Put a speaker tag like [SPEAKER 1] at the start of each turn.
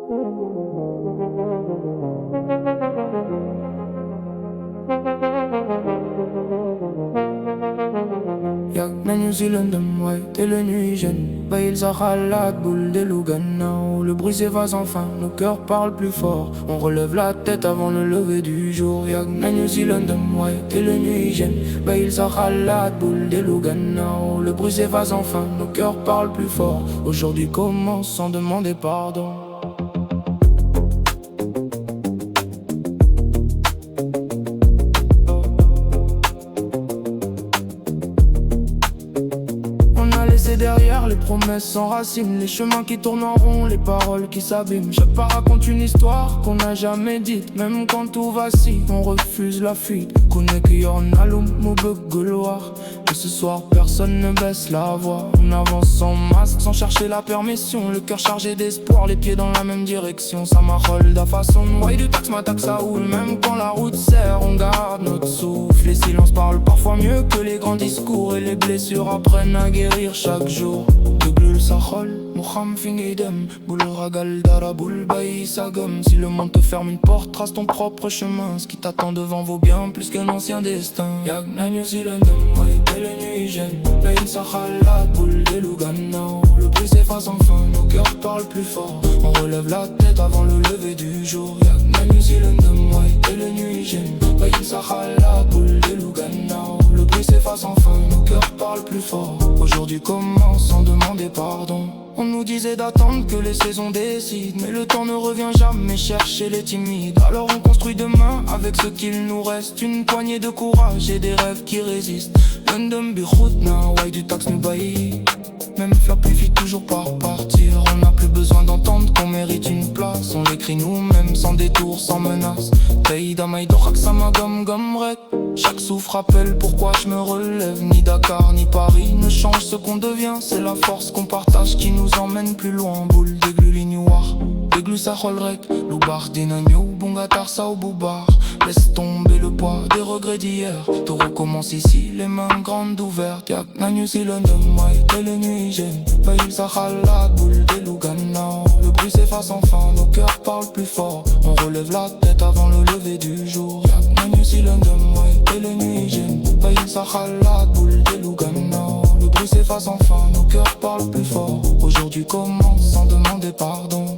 [SPEAKER 1] Yak na New Zealand, ouais, t'es le nuit jeune. Baïl Zahalat, boule des Lugana. Le bruit s'efface enfin, nos cœurs parlent plus fort. On relève la tête avant le lever du jour. Yak na New Zealand, ouais, t'es le nuit jeune. Baïl Zahalat, boule des Lugana. Le bruit s'efface enfin, nos cœurs parlent plus fort. Aujourd'hui commence sans demander pardon. Laisser derrière les promesses sans racines, les chemins qui tournent en rond, les paroles qui s'abîment. Chaque pas raconte une histoire qu'on n'a jamais dite. Même quand tout vacille, on refuse la fuite. Connais que y'en a l'homme, gauloir. Et ce soir personne ne baisse la voix. On avance sans masque, sans chercher la permission. Le cœur chargé d'espoir, les pieds dans la même direction. Ça m'arrole de façon. Ouais, du taxe m'attaque, ça roule. Même quand la route serre, on garde notre souffle. Les silences parlent parfois mieux que les grands discours. Et les blessures apprennent à guérir chaque jour. De glul sahol, Mouham fingidem. Boule ragal dara boule baï sagom. Si le monde te ferme une porte, trace ton propre chemin. Ce qui t'attend devant vaut bien plus qu'un ancien destin. Yak na New Zealand, ouais, t'es le nuit jeune. Baïl sahalat, boule de Lugana. Le bruit s'efface enfin, nos cœurs parlent plus fort. On relève la tête avant le lever du jour. Yak na New Zealand, ouais, t'es le nuit jeune. Baïl sahalat, boule de Lugana. Le bruit s'efface enfin, nos cœurs parlent plus fort. Aujourd'hui commence sans demander pardon. On nous disait d'attendre que les saisons décident, mais le temps ne revient jamais chercher les timides. Alors on construit demain avec ce qu'il nous reste. Une poignée de courage et des rêves qui résistent. London bichoutna, ouais, du taxe nous baillit. Même Flappy finit toujours par partir. On n'a plus besoin d'entendre qu'on mérite une place. On l'écrit nous-mêmes sans détour, sans menace. Pays d'Amaïdorak, sama gom gomrek. Chaque souffle rappelle pourquoi je me relève. Ni Dakar ni Paris ne change ce qu'on devient. C'est la force qu'on partage qui nous emmène plus loin. Boule de glulinoir, de glu sa rolrek. Loubar dinagno, bongatar sa au boubar. Laisse tomber le poids des regrets d'hier. Tout recommence ici, les mains grandes ouvertes. Yak na New Zealand, ouais, t'es le nuit jeune. Baïl sahalat, boule de Lugana. Le bruit s'efface enfin, nos cœurs parlent plus fort. On relève la tête avant le lever du jour. Yak na New Zealand, ouais, t'es le nuit jeune. Baïl sahalat, boule de Lugana. Le bruit s'efface enfin, nos cœurs parlent plus fort. Aujourd'hui commence sans demander pardon.